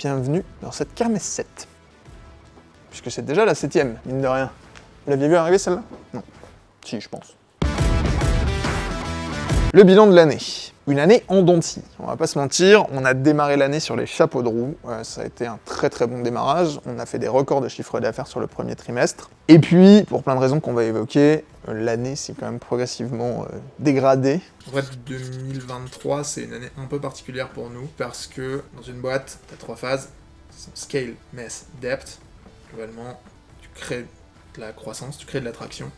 bienvenue dans cette kermesse 7. Puisque c'est déjà la 7ème, mine de rien. Vous l'aviez vu arriver celle-là? Non. Si, je pense. Le bilan de l'année. Une année en dents de scie. On va pas se mentir, on a démarré l'année sur les chapeaux de roue. Ça a été un très très bon démarrage. On a fait des records de chiffre d'affaires sur le premier trimestre. Et puis, pour plein de raisons qu'on va évoquer, l'année s'est quand même progressivement dégradée. En fait, 2023, c'est une année un peu particulière pour nous parce que dans une boîte, tu as 3 phases. Scale, Mess, Depth. Globalement, tu crées de la croissance, tu crées de l'attraction.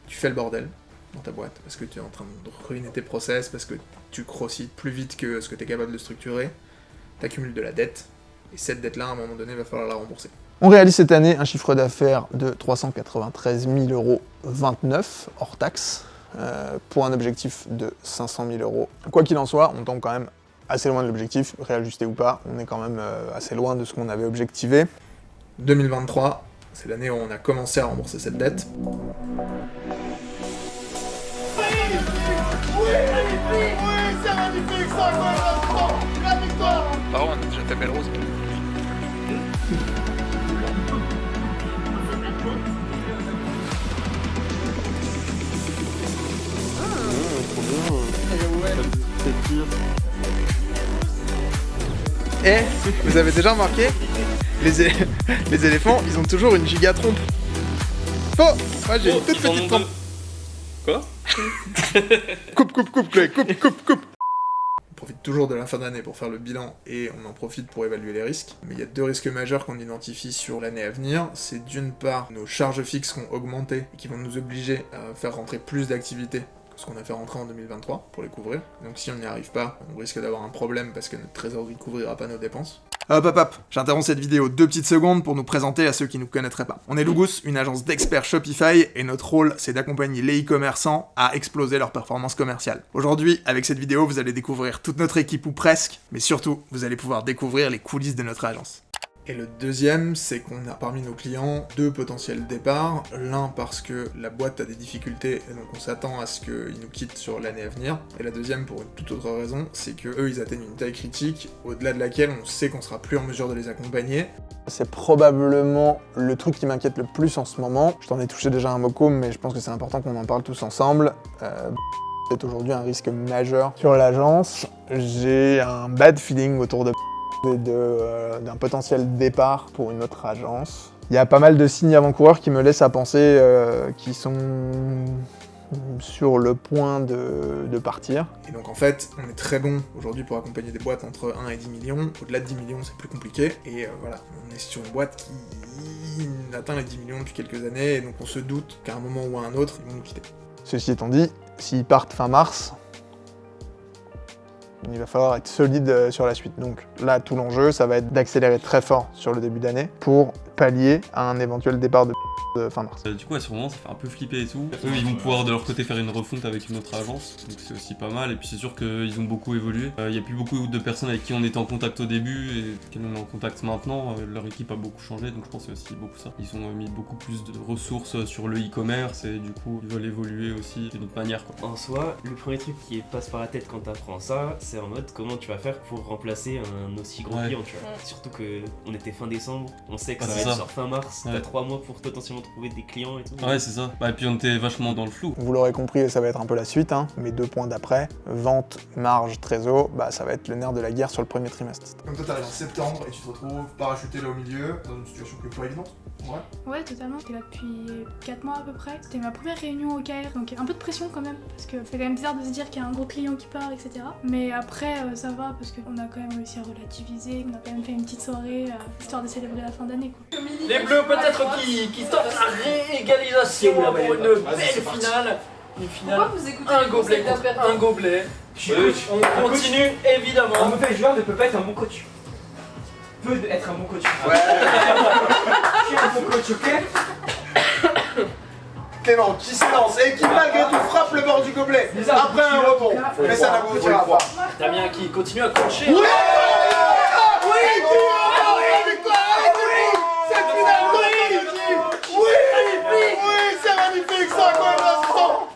Tu fais le bordel dans ta boîte parce que tu es en train de ruiner tes process, parce que tu grossis plus vite que ce que tu es capable de structurer. Tu accumules de la dette. Et cette dette-là, à un moment donné, il va falloir la rembourser. On réalise cette année un chiffre d'affaires de 393 000 €, hors taxe, pour un objectif de 500 000 €. Quoi qu'il en soit, on tombe quand même assez loin de l'objectif, réajusté ou pas, on est quand même assez loin de ce qu'on avait objectivé. 2023, c'est l'année où on a commencé à rembourser cette dette. Ah ouais, on a déjà fait belle rose. Et vous avez déjà remarqué, les éléphants, ils ont toujours une giga trompe. Oh, moi j'ai une toute petite trompe. Quoi? Coupe, Chloé, coupe. On profite toujours de la fin d'année pour faire le bilan et on en profite pour évaluer les risques. Mais il y a 2 risques majeurs qu'on identifie sur l'année à venir. C'est d'une part nos charges fixes qui ont augmenté et qui vont nous obliger à faire rentrer plus d'activités que ce qu'on a fait rentrer en 2023 pour les couvrir. Donc si on n'y arrive pas, on risque d'avoir un problème parce que notre trésorerie ne couvrira pas nos dépenses. Hop, j'interromps cette vidéo 2 petites secondes pour nous présenter à ceux qui ne nous connaîtraient pas. On est Lugus, une agence d'experts Shopify, et notre rôle, c'est d'accompagner les e-commerçants à exploser leur performance commerciale. Aujourd'hui, avec cette vidéo, vous allez découvrir toute notre équipe ou presque, mais surtout, vous allez pouvoir découvrir les coulisses de notre agence. Et le deuxième, c'est qu'on a parmi nos clients 2 potentiels départs. L'un parce que la boîte a des difficultés et donc on s'attend à ce qu'ils nous quittent sur l'année à venir. Et la deuxième, pour une toute autre raison, c'est que eux ils atteignent une taille critique au-delà de laquelle on sait qu'on sera plus en mesure de les accompagner. C'est probablement le truc qui m'inquiète le plus en ce moment. Je t'en ai touché déjà un mot, mais je pense que c'est important qu'on en parle tous ensemble. C'est aujourd'hui un risque majeur sur l'agence. J'ai un bad feeling autour de d'un potentiel départ pour une autre agence. Il y a pas mal de signes avant-coureurs qui me laissent à penser qu'ils sont sur le point de partir. Et donc en fait, on est très bon aujourd'hui pour accompagner des boîtes entre 1 et 10 millions. Au-delà de 10 millions, c'est plus compliqué. Et voilà, on est sur une boîte qui atteint les 10 millions depuis quelques années, et donc on se doute qu'à un moment ou à un autre, ils vont nous quitter. Ceci étant dit, s'ils partent fin mars, il va falloir être solide sur la suite. Donc là, tout l'enjeu, ça va être d'accélérer très fort sur le début d'année pour pallier à un éventuel départ de fin mars. Du coup, à ce moment, ça fait un peu flipper et tout. Eux, ils vont pouvoir de leur côté faire une refonte avec une autre agence, donc c'est aussi pas mal. Et puis c'est sûr qu'ils ont beaucoup évolué. Il n'y a plus beaucoup de personnes avec qui on était en contact au début et qui on est en contact maintenant. Leur équipe a beaucoup changé, donc je pense que c'est aussi beaucoup ça. Ils ont mis beaucoup plus de ressources sur le e-commerce et du coup, ils veulent évoluer aussi d'une autre manière, quoi. En soi, le premier truc qui passe par la tête quand t'apprends ça, c'est en mode comment tu vas faire pour remplacer un aussi gros client, tu vois. Surtout qu'on était fin décembre, on sait que ça va être sur fin mars, t'as 3 mois pour potentiellement trouver des clients et tout. Ouais, c'est ça. Et puis on était vachement dans le flou. Vous l'aurez compris, ça va être un peu la suite, hein. Mes 2 points d'après, vente, marge, trésor, ça va être le nerf de la guerre sur le premier trimestre. Comme toi, t'arrives en septembre et tu te retrouves parachuté là au milieu, dans une situation qui est pas évidente. Ouais, totalement. J'étais là depuis 4 mois à peu près. C'était ma première réunion au KR, donc un peu de pression quand même, parce que c'est quand même bizarre de se dire qu'il y a un gros client qui part, etc. Mais après, ça va, parce qu'on a quand même réussi à relativiser, on a quand même fait une petite soirée, histoire de célébrer la fin d'année, quoi. Les Bleus peut-être qui tentent la réégalisation pour une belle finale. Une finale, pourquoi vous écoutez un gobelet. On continue évidemment. Un mauvais joueur ne peut pas être un bon coach. Peut être un bon coach. Ouais. Je suis un bon coach, ok? Clément qui s'élance et qui malgré tout frappe le bord du gobelet après un rebond. Mais ça n'aboutira pas. Damien qui continue à coacher. Oui, cette finale oui, c'est magnifique, ça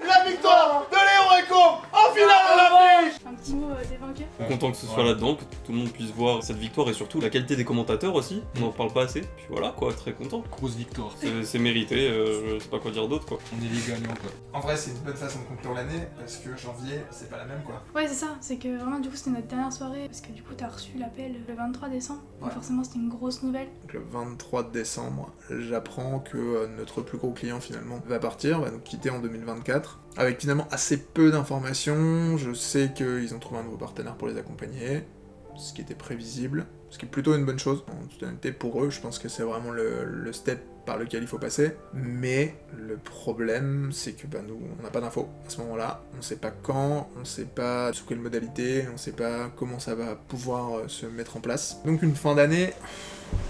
la victoire de Léon Eco en finale olympique. Un petit mot des vainqueurs. content que ce soit là-dedans, que tout le monde puisse voir cette victoire et surtout la qualité des commentateurs aussi. On n'en parle pas assez. Puis voilà quoi, très content. Grosse victoire. C'est mérité, je sais pas quoi dire d'autre quoi. On est les gagnants quoi. En vrai, c'est une bonne façon de conclure l'année parce que janvier, c'est pas la même quoi. Ouais, c'est ça, c'est que vraiment, du coup, c'était notre dernière soirée parce que du coup, t'as reçu l'appel le 23 décembre. Donc Ouais. forcément, c'était une grosse nouvelle. Donc le 23 décembre, j'apprends que notre plus gros client finalement va partir, va nous quitter en 2024. Avec finalement assez peu d'informations, je sais qu'ils ont trouvé un nouveau partenaire pour les accompagner, ce qui était prévisible, ce qui est plutôt une bonne chose. En toute honnêteté, pour eux, je pense que c'est vraiment le step par lequel il faut passer. Mais le problème, c'est que nous, on n'a pas d'infos à ce moment-là. On sait pas quand, on sait pas sous quelle modalité, on sait pas comment ça va pouvoir se mettre en place. Donc une fin d'année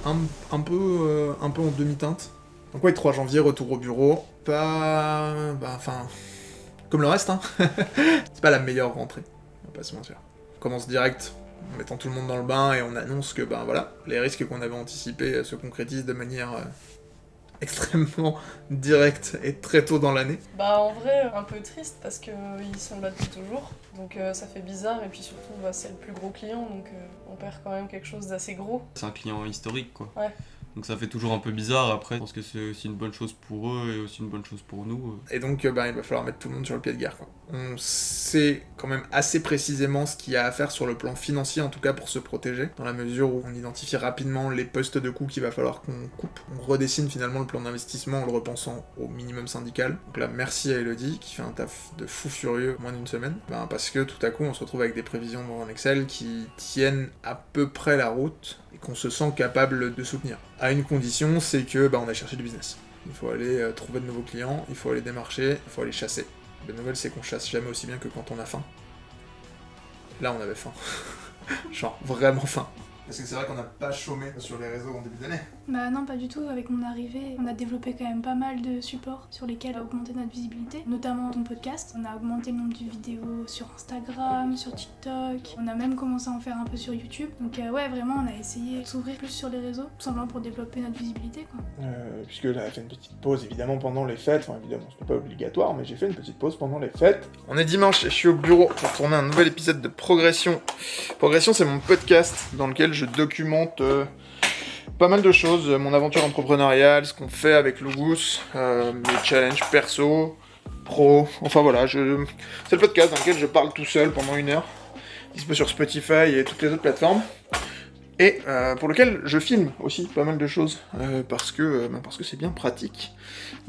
un peu en demi-teinte. Donc ouais, 3 janvier, retour au bureau. Comme le reste, hein. C'est pas la meilleure rentrée, on va pas se mentir. On commence direct en mettant tout le monde dans le bain et on annonce que voilà, les risques qu'on avait anticipés se concrétisent de manière extrêmement directe et très tôt dans l'année. En vrai, un peu triste parce qu'ils sont là depuis toujours, donc ça fait bizarre et puis surtout c'est le plus gros client, donc on perd quand même quelque chose d'assez gros. C'est un client historique quoi. Ouais. Donc ça fait toujours un peu bizarre, après je pense que c'est aussi une bonne chose pour eux et aussi une bonne chose pour nous. Et donc il va falloir mettre tout le monde sur le pied de guerre quoi. On sait quand même assez précisément ce qu'il y a à faire sur le plan financier, en tout cas pour se protéger, dans la mesure où on identifie rapidement les postes de coûts qu'il va falloir qu'on coupe. On redessine finalement le plan d'investissement en le repensant au minimum syndical. Donc là merci à Elodie qui fait un taf de fou furieux en moins d'une semaine, parce que tout à coup on se retrouve avec des prévisions dans un Excel qui tiennent à peu près la route et qu'on se sent capable de soutenir. À une condition, c'est que on a cherché du business. Il faut aller trouver de nouveaux clients, il faut aller démarcher, il faut aller chasser. La bonne nouvelle, c'est qu'on chasse jamais aussi bien que quand on a faim. Là, on avait faim. Genre, vraiment faim. Parce que c'est vrai qu'on n'a pas chômé sur les réseaux en début d'année. Non, pas du tout. Avec mon arrivée, on a développé quand même pas mal de supports sur lesquels on a augmenté notre visibilité, notamment ton podcast. On a augmenté le nombre de vidéos sur Instagram, sur TikTok. On a même commencé à en faire un peu sur YouTube. Donc ouais, vraiment, on a essayé de s'ouvrir plus sur les réseaux, tout simplement pour développer notre visibilité, quoi. Puisque là, j'ai fait une petite pause, évidemment, pendant les fêtes. Enfin, évidemment, ce n'est pas obligatoire, mais j'ai fait une petite pause pendant les fêtes. On est dimanche et je suis au bureau pour tourner un nouvel épisode de Progression. Progression, c'est mon podcast dans lequel je documente pas mal de choses, mon aventure entrepreneuriale, ce qu'on fait avec Logus, mes challenges perso, pro, enfin voilà, c'est le podcast dans lequel je parle tout seul pendant 1 heure, dispo sur Spotify et toutes les autres plateformes, et pour lequel je filme aussi pas mal de choses, parce que c'est bien pratique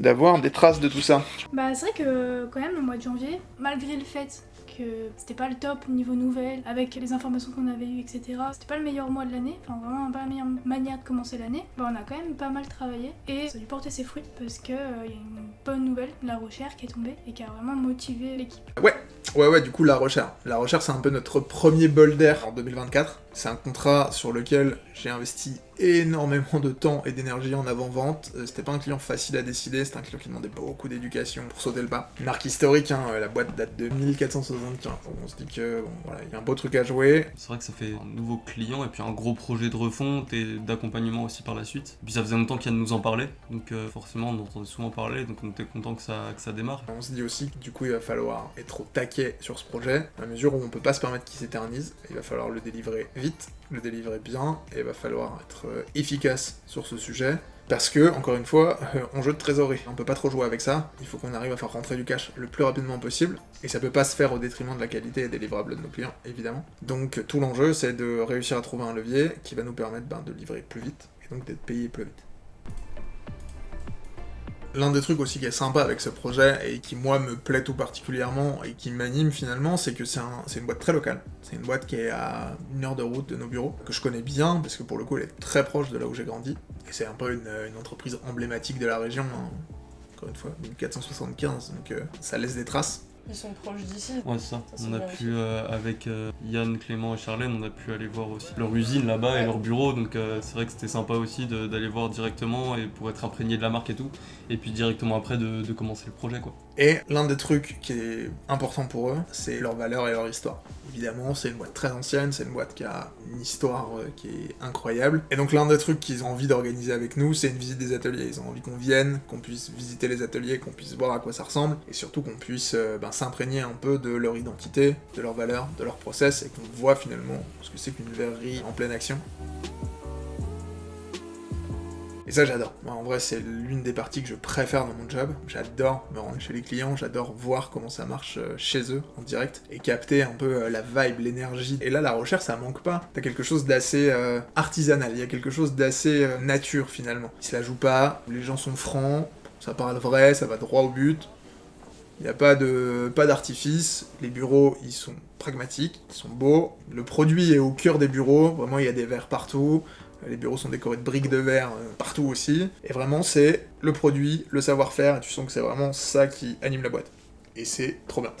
d'avoir des traces de tout ça. C'est vrai que quand même le mois de janvier, malgré le fait que c'était pas le top niveau nouvelles, avec les informations qu'on avait eues, etc. C'était pas le meilleur mois de l'année, enfin vraiment pas la meilleure manière de commencer l'année. On a quand même pas mal travaillé et ça a dû porter ses fruits parce que y a une bonne nouvelle, la recherche qui est tombée et qui a vraiment motivé l'équipe. Ouais, du coup la recherche. La recherche c'est un peu notre premier bol d'air en 2024. C'est un contrat sur lequel j'ai investi énormément de temps et d'énergie en avant-vente. C'était pas un client facile à décider, c'était un client qui demandait beaucoup d'éducation pour sauter le pas. Une marque historique, la boîte date de 1475. On se dit que il y a un beau truc à jouer. C'est vrai que ça fait un nouveau client et puis un gros projet de refonte et d'accompagnement aussi par la suite. Et puis ça faisait longtemps qu'il nous en parlait, donc forcément on entendait souvent parler, donc on était content que ça démarre. On se dit aussi que du coup il va falloir être au taquet sur ce projet, à mesure où on peut pas se permettre qu'il s'éternise. Il va falloir le délivrer vite, le délivrer bien, et il va falloir être efficace sur ce sujet, parce que, encore une fois, enjeu de trésorerie. On peut pas trop jouer avec ça, il faut qu'on arrive à faire rentrer du cash le plus rapidement possible, et ça peut pas se faire au détriment de la qualité et des livrables de nos clients, évidemment. Donc tout l'enjeu, c'est de réussir à trouver un levier qui va nous permettre de livrer plus vite, et donc d'être payé plus vite. L'un des trucs aussi qui est sympa avec ce projet, et qui moi me plaît tout particulièrement, et qui m'anime finalement, c'est que c'est une boîte très locale. C'est une boîte qui est à 1 heure de route de nos bureaux, que je connais bien, parce que pour le coup elle est très proche de là où j'ai grandi, et c'est un peu une entreprise emblématique de la région, encore une fois, 1475, donc ça laisse des traces. Ils sont proches d'ici. Ouais, c'est ça. On a pu, avec Yann, Clément et Charlène, on a pu aller voir aussi leur usine là-bas et leur bureau, donc c'est vrai que c'était sympa aussi d'aller voir directement et pour être imprégné de la marque et tout, et puis directement après de commencer le projet quoi. Et l'un des trucs qui est important pour eux, c'est leur valeur et leur histoire. Évidemment, c'est une boîte très ancienne, c'est une boîte qui a une histoire qui est incroyable. Et donc l'un des trucs qu'ils ont envie d'organiser avec nous, c'est une visite des ateliers. Ils ont envie qu'on vienne, qu'on puisse visiter les ateliers, qu'on puisse voir à quoi ça ressemble, et surtout qu'on puisse s'imprégner un peu de leur identité, de leur valeur, de leur process, et qu'on voit finalement ce que c'est qu'une verrerie en pleine action. Et ça j'adore. Moi en vrai c'est l'une des parties que je préfère dans mon job. J'adore me rendre chez les clients, j'adore voir comment ça marche chez eux en direct et capter un peu la vibe, l'énergie. Et là la recherche ça manque pas. T'as quelque chose d'assez artisanal, il y a quelque chose d'assez nature finalement. Ils se la jouent pas, les gens sont francs, ça parle vrai, ça va droit au but. Il n'y a pas d'artifice, les bureaux ils sont pragmatiques, ils sont beaux. Le produit est au cœur des bureaux, vraiment il y a des verres partout. Les bureaux sont décorés de briques de verre partout aussi. Et vraiment, c'est le produit, le savoir-faire, et tu sens que c'est vraiment ça qui anime la boîte. Et c'est trop bien.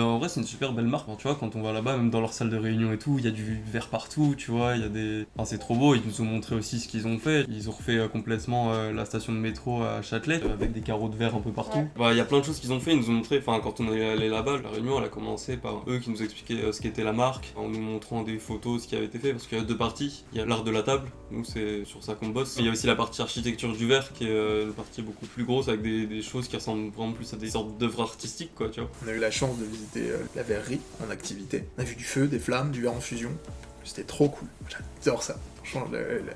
En vrai, c'est une super belle marque. Tu vois, quand on va là-bas, même dans leur salle de réunion et tout, il y a du verre partout, tu vois, il y a des... Enfin, c'est trop beau, ils nous ont montré aussi ce qu'ils ont fait. Ils ont refait complètement la station de métro à Châtelet, avec des carreaux de verre un peu partout. Ouais. Bah, il y a plein de choses qu'ils ont fait, ils nous ont montré, enfin, quand on est allé là-bas, la réunion, elle a commencé par eux qui nous expliquaient ce qu'était la marque, en nous montrant des photos, ce qui avait été fait, parce qu'il y a deux parties. Il y a l'art de la table, nous, c'est sur ça qu'on bosse. Il y a aussi la partie architecture du verre, qui est une partie beaucoup plus grosse, avec des choses qui ressemblent vraiment plus à des sortes d'œuvres artistiques, quoi, tu vois. On a eu la chance de visiter la verrerie en activité. On a vu du feu, des flammes, du verre en fusion. C'était trop cool. J'adore ça. Franchement,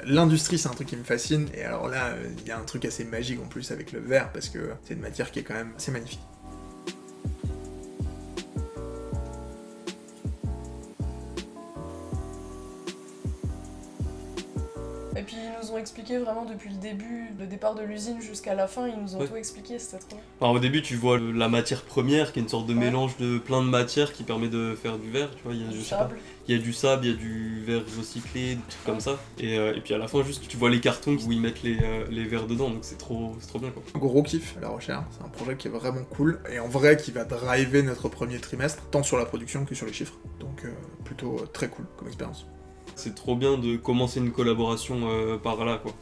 l'industrie, c'est un truc qui me fascine. Et alors là, il y a un truc assez magique en plus avec le verre, parce que c'est une matière qui est quand même assez magnifique. Et puis ils nous ont expliqué vraiment depuis le début, le départ de l'usine jusqu'à la fin, ils nous ont tout expliqué, c'était trop bien. Alors, au début tu vois la matière première qui est une sorte de mélange de plein de matières qui permet de faire du verre, tu vois, il y a du sable, il y a du verre recyclé, des trucs comme ça, et puis à la fin juste tu vois les cartons où ils mettent les verres dedans, donc c'est trop bien quoi. Gros kiff la recherche, c'est un projet qui est vraiment cool, et en vrai qui va driver notre premier trimestre, tant sur la production que sur les chiffres, donc plutôt très cool comme expérience. C'est trop bien de commencer une collaboration par là, quoi.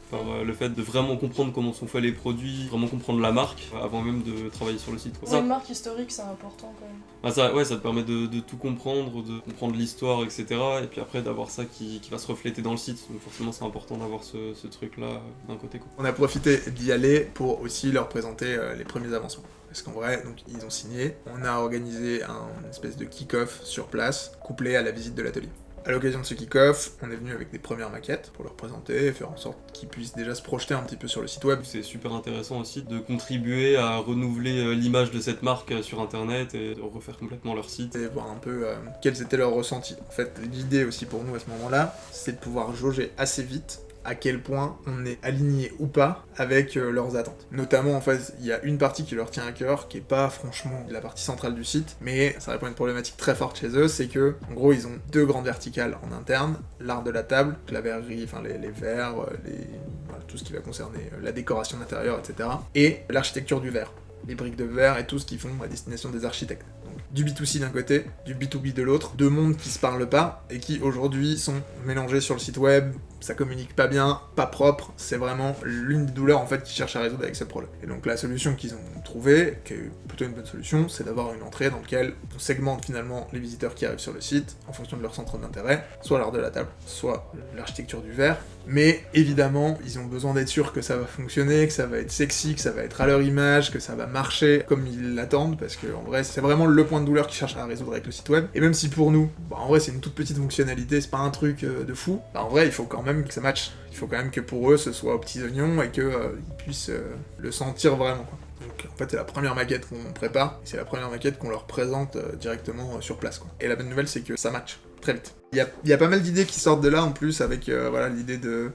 Le fait de vraiment comprendre comment sont faits les produits, vraiment comprendre la marque, avant même de travailler sur le site, quoi. C'est une marque historique, c'est important quand même. Ah, ça te permet de tout comprendre, de comprendre l'histoire, etc. Et puis après d'avoir ça qui va se refléter dans le site. Donc forcément c'est important d'avoir ce truc-là d'un côté, quoi. On a profité d'y aller pour aussi leur présenter les premiers avancements. Parce qu'en vrai, donc, ils ont signé, on a organisé une espèce de kick-off sur place, couplé à la visite de l'atelier. À l'occasion de ce kick-off, on est venu avec des premières maquettes pour leur présenter, faire en sorte qu'ils puissent déjà se projeter un petit peu sur le site web. C'est super intéressant aussi de contribuer à renouveler l'image de cette marque sur internet et de refaire complètement leur site. Et voir un peu quels étaient leurs ressentis. En fait, l'idée aussi pour nous à ce moment-là, c'est de pouvoir jauger assez vite à quel point on est aligné ou pas avec leurs attentes. Notamment, en fait, il y a une partie qui leur tient à cœur, qui est pas franchement la partie centrale du site, mais ça répond à une problématique très forte chez eux, c'est que, en gros, ils ont deux grandes verticales en interne, l'art de la table, la verrerie, enfin les verres, voilà, tout ce qui va concerner la décoration d'intérieur, etc. Et l'architecture du verre, les briques de verre et tout ce qu'ils font à destination des architectes. Donc, du B2C d'un côté, du B2B de l'autre, deux mondes qui se parlent pas et qui aujourd'hui sont mélangés sur le site web, ça communique pas bien, pas propre, c'est vraiment l'une des douleurs en fait qu'ils cherchent à résoudre avec ce projet. Et donc la solution qu'ils ont trouvée, qui est plutôt une bonne solution, c'est d'avoir une entrée dans laquelle on segmente finalement les visiteurs qui arrivent sur le site en fonction de leur centre d'intérêt, soit l'art de la table, soit l'architecture du verre, mais évidemment ils ont besoin d'être sûrs que ça va fonctionner, que ça va être sexy, que ça va être à leur image, que ça va marcher comme ils l'attendent, parce que en vrai c'est vraiment le point de douleur qu'ils cherchent à résoudre avec le site web. Et même si pour nous, en vrai c'est une toute petite fonctionnalité, c'est pas un truc de fou, en vrai il faut quand même que ça matche. Il faut quand même que pour eux ce soit aux petits oignons et qu'ils puissent le sentir vraiment, quoi. Donc en fait c'est la première maquette qu'on prépare, et c'est la première maquette qu'on leur présente directement sur place, quoi. Et la bonne nouvelle c'est que ça match très vite. Il y a pas mal d'idées qui sortent de là en plus, avec voilà, l'idée de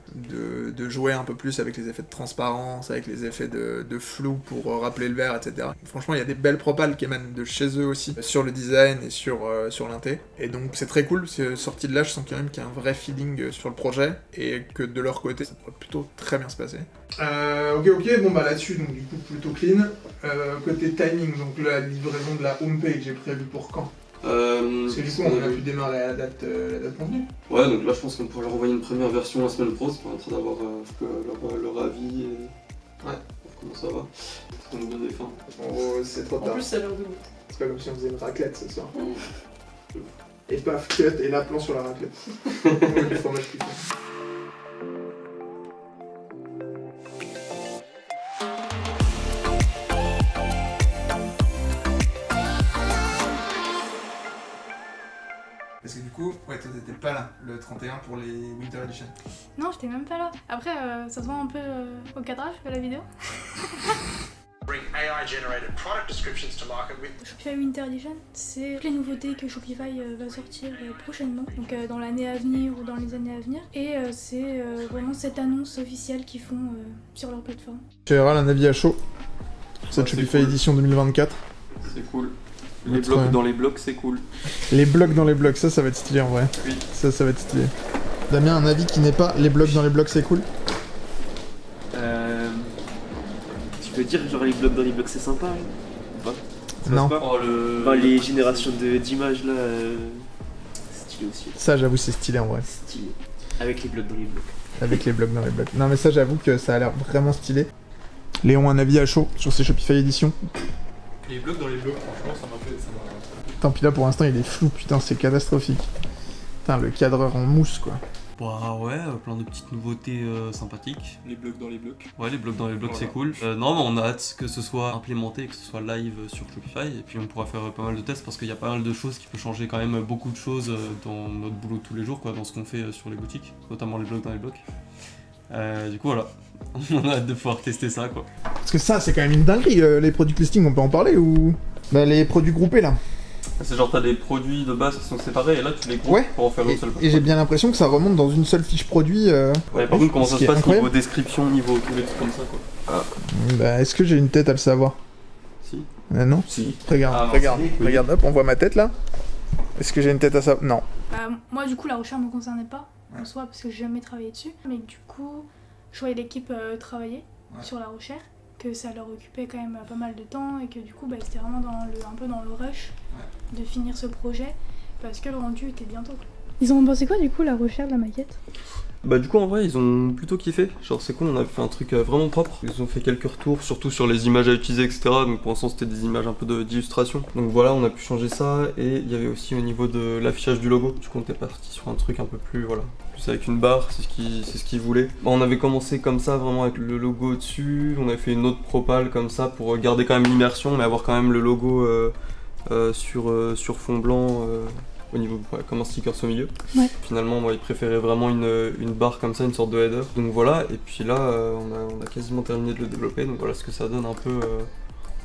jouer un peu plus avec les effets de transparence, avec les effets de flou pour rappeler le verre, etc. Franchement, il y a des belles propales qui émanent de chez eux aussi, sur le design et sur l'inté. Et donc c'est très cool, c'est sorti de là, je sens quand même qu'il y a un vrai feeling sur le projet, et que de leur côté, ça pourrait plutôt très bien se passer. Ok, bon bah là-dessus, donc du coup plutôt clean. Côté timing, donc la livraison de la homepage est prévue pour quand ? Parce que du coup on a pu démarrer la date convenue. Ouais, donc là je pense qu'on pourrait leur envoyer une première version la semaine pro, ça permettra d'avoir leur avis et... Ouais. Comment ça va? On est bien des fins. Oh, c'est trop En tard. plus, ça a l'air de goût. C'est pas comme si on faisait une raclette ce soir. Et paf, cut, et là, plan sur la raclette. Du fromage piquant. Parce que du coup, ouais, toi t'étais pas là le 31 pour les Winter Edition. Non, j'étais même pas là. Après, ça se voit un peu au cadrage de la vidéo. Shopify Winter Edition, c'est toutes les nouveautés que Shopify va sortir prochainement, donc dans l'année à venir ou dans les années à venir. Et c'est vraiment cette annonce officielle qu'ils font sur leur plateforme. Général, un avis à chaud. Cette Ouais, c'est Shopify cool. Edition 2024. C'est cool. Les Notre, blocs dans les blocs, c'est cool. Les blocs dans les blocs, ça va être stylé en vrai. Oui. Ça va être stylé. Damien, un avis qui n'est pas les blocs dans les blocs, c'est cool. Tu peux dire genre les blocs dans les blocs c'est sympa hein, ou pas? Ça Non. passe pas Oh, le... Enfin, les générations d'images là, c'est stylé aussi. Ça, j'avoue, c'est stylé en vrai. Stylé. Avec les blocs dans les blocs. Avec les blocs dans les blocs. Non, mais ça, j'avoue que ça a l'air vraiment stylé. Léon, un avis à chaud sur ces Shopify Edition. Les blocs dans les blocs, franchement, ça m'a fait. Tant pis là, pour l'instant, il est flou, putain, c'est catastrophique. Putain, le cadreur en mousse, quoi. Bah ouais, plein de petites nouveautés sympathiques. Les blocs dans les blocs. Ouais, les blocs dans les blocs, Voilà. c'est cool. Non, mais on a hâte que ce soit implémenté, que ce soit live sur Shopify, et puis on pourra faire pas mal de tests parce qu'il y a pas mal de choses qui peuvent changer quand même beaucoup de choses dans notre boulot de tous les jours, quoi, dans ce qu'on fait sur les boutiques, notamment les blocs dans les blocs. Du coup, voilà, on a hâte de pouvoir tester ça, quoi. Parce que ça, c'est quand même une dinguerie, les produits listing, on peut en parler ou... Bah, les produits groupés, là. C'est genre t'as des produits de base qui sont séparés et là tu les groupes Ouais. pour en faire une seule. Et j'ai bien l'impression que ça remonte dans une seule fiche produit. Ouais, par contre, comment ce ça qui se est passe incroyable. niveau description, niveau tous les trucs comme ça, quoi. Bah, est-ce que j'ai une tête à le savoir? Si. Non. Si. Regarde, Ah, non, regarde, oui. regarde, hop, on voit ma tête là. Est-ce que j'ai une tête à ça? Non. Moi, du coup, la recherche me concernait pas en soi parce que j'ai jamais travaillé dessus. Mais du coup, je voyais l'équipe travailler sur la recherche, que ça leur occupait quand même pas mal de temps et que du coup, bah, c'était vraiment un peu dans le rush de finir ce projet parce que le rendu était bientôt. Ils ont pensé quoi du coup, la recherche de la maquette? Bah du coup en vrai ils ont plutôt kiffé, genre c'est cool, on a fait un truc vraiment propre, ils ont fait quelques retours, surtout sur les images à utiliser etc, donc pour l'instant c'était des images un peu d'illustration, donc voilà on a pu changer ça, et il y avait aussi au niveau de l'affichage du logo, du coup on était parti sur un truc un peu plus, voilà, plus avec une barre, c'est ce qu'ils voulaient. Bah, on avait commencé comme ça vraiment avec le logo au-dessus, on avait fait une autre propale comme ça pour garder quand même l'immersion mais avoir quand même le logo sur fond blanc. Au niveau, comme un sticker au milieu. Ouais. Finalement, moi, ils préféraient vraiment une barre comme ça, une sorte de header. Donc voilà, et puis là, on a quasiment terminé de le développer. Donc voilà ce que ça donne un peu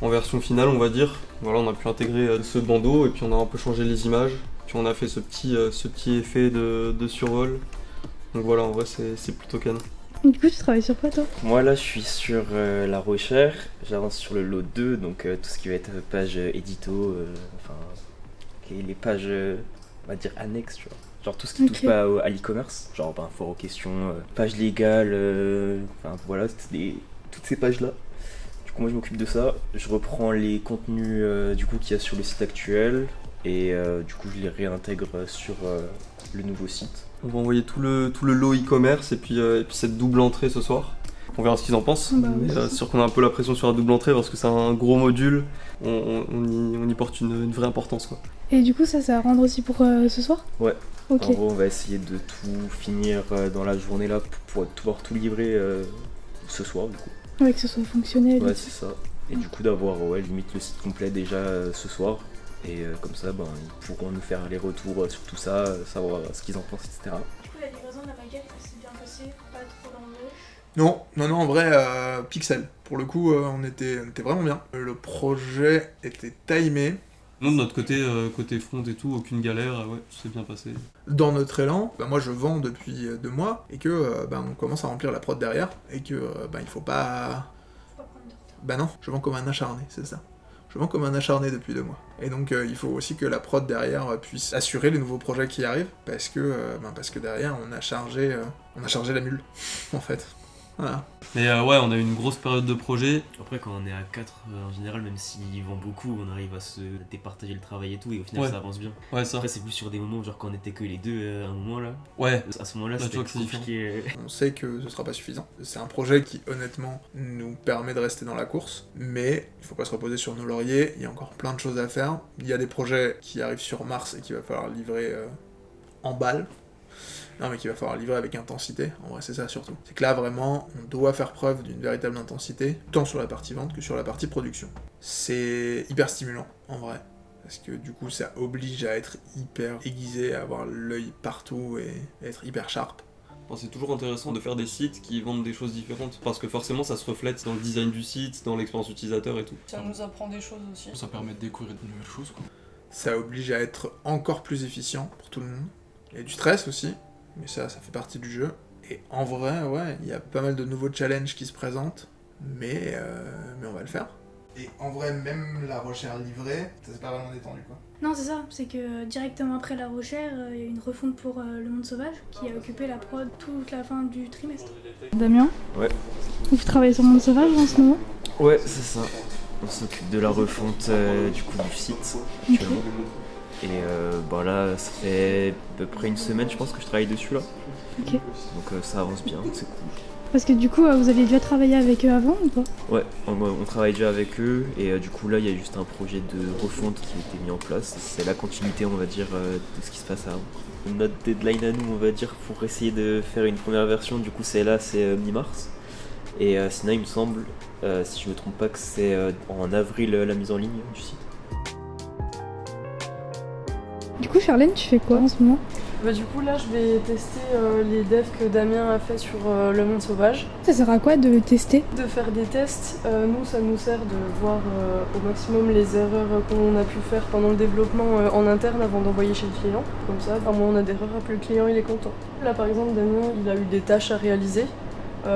en version finale, on va dire. Voilà, on a pu intégrer ce bandeau, et puis on a un peu changé les images. Puis on a fait ce petit effet de survol. Donc voilà, en vrai, c'est plutôt canon. Du coup, tu travailles sur quoi toi? Moi là je suis sur la recherche, j'avance sur le lot 2, donc tout ce qui va être page édito, enfin les pages on va dire annexes, tu vois. Genre tout ce qui touche pas à l'e-commerce, genre foire aux questions, pages légales, enfin voilà, toutes ces pages là. Du coup moi je m'occupe de ça, je reprends les contenus du coup qu'il y a sur le site actuel et du coup je les réintègre sur le nouveau site. On va envoyer tout le lot e-commerce et puis cette double entrée ce soir. On verra ce qu'ils en pensent. Bah, Mais c'est sûr qu'on a un peu la pression sur la double entrée parce que c'est un gros module. On y porte une vraie importance, quoi. Et du coup, ça va rendre aussi pour ce soir? Ouais. Ok. En gros, on va essayer de tout finir dans la journée là pour pouvoir tout livrer ce soir du coup. Ouais, que ce soit fonctionnel. Ouais, c'est ça. Et du coup, d'avoir limite le site complet déjà ce soir. Et comme ça, ils pourront nous faire les retours sur tout ça, savoir ce qu'ils en pensent, etc. Du coup, la livraison de la maquette, c'est bien passé, pas trop dans le rush. Non, en vrai, pixel. Pour le coup, on était vraiment bien. Le projet était timé. Nous, de notre côté, côté front et tout, aucune galère, ouais, tout s'est bien passé. Dans notre élan, moi je vends depuis 2 mois et que on commence à remplir la prod derrière et que il faut pas... Faut pas prendre de retard. Bah non, je vends comme un acharné, c'est ça. Je vends comme un acharné depuis 2 mois. Et donc il faut aussi que la prod derrière puisse assurer les nouveaux projets qui arrivent parce que derrière on a chargé la mule en fait. Voilà. Mais ouais, on a eu une grosse période de projet. Après, quand on est à 4, en général, même s'ils vendent beaucoup, on arrive à se départager le travail et tout, et au final, ça avance bien. Ouais, ça. Après, c'est plus sur des moments, genre quand on était que les deux à un moment là. Ouais. À ce moment-là, c'était compliqué. On sait que ce sera pas suffisant. C'est un projet qui, honnêtement, nous permet de rester dans la course, mais il faut pas se reposer sur nos lauriers, il y a encore plein de choses à faire. Il y a des projets qui arrivent sur Mars et qu'il va falloir livrer en balle. Non, mais qu'il va falloir livrer avec intensité, en vrai c'est ça surtout. C'est que là vraiment, on doit faire preuve d'une véritable intensité, tant sur la partie vente que sur la partie production. C'est hyper stimulant, en vrai, parce que du coup ça oblige à être hyper aiguisé, à avoir l'œil partout et être hyper sharp. Bon, c'est toujours intéressant de faire des sites qui vendent des choses différentes, parce que forcément ça se reflète dans le design du site, dans l'expérience utilisateur et tout. Ça nous apprend des choses aussi. Ça permet de découvrir de nouvelles choses, quoi. Ça oblige à être encore plus efficient pour tout le monde. Il y a du stress aussi, mais ça fait partie du jeu. Et en vrai, ouais, il y a pas mal de nouveaux challenges qui se présentent, mais on va le faire. Et en vrai, même la recherche livrée, c'est pas vraiment détendu, quoi. Non, c'est ça, c'est que directement après la recherche, il y a eu une refonte pour Le Monde Sauvage qui a occupé la prod toute la fin du trimestre. Damien ? Ouais. Tu travailles sur Le Monde Sauvage en ce moment ? Ouais, c'est ça. On s'occupe de la refonte du coup du site actuellement. Et bon là, ça fait à peu près une semaine, je pense, que je travaille dessus là. Ok. Donc ça avance bien, c'est cool. Parce que du coup, vous avez déjà travaillé avec eux avant ou pas ? Ouais, on travaille déjà avec eux et du coup là, il y a juste un projet de refonte qui a été mis en place. C'est la continuité, on va dire, de ce qui se passe avant. Notre deadline à nous, on va dire, pour essayer de faire une première version, du coup c'est mi-mars. Et sinon, il me semble, si je me trompe pas, que c'est en avril la mise en ligne du site. Du coup, Charlène, tu fais quoi en ce moment ? Bah, du coup, là, je vais tester les devs que Damien a fait sur Le Monde Sauvage. Ça sert à quoi de le tester ? De faire des tests, nous, ça nous sert de voir au maximum les erreurs qu'on a pu faire pendant le développement en interne avant d'envoyer chez le client. Comme ça, par moins on a d'erreurs, plus le client il est content. Là, par exemple, Damien, il a eu des tâches à réaliser.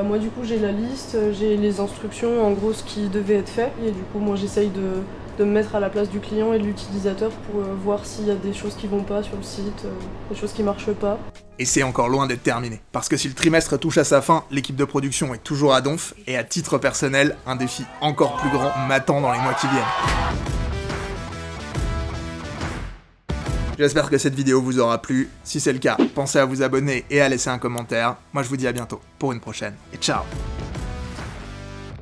Moi, du coup, j'ai la liste, j'ai les instructions, en gros, ce qui devait être fait. Et du coup, moi, j'essaye de me mettre à la place du client et de l'utilisateur pour voir s'il y a des choses qui vont pas sur le site, des choses qui marchent pas. Et c'est encore loin d'être terminé. Parce que si le trimestre touche à sa fin, l'équipe de production est toujours à donf, et à titre personnel, un défi encore plus grand m'attend dans les mois qui viennent. J'espère que cette vidéo vous aura plu. Si c'est le cas, pensez à vous abonner et à laisser un commentaire. Moi je vous dis à bientôt pour une prochaine, et ciao!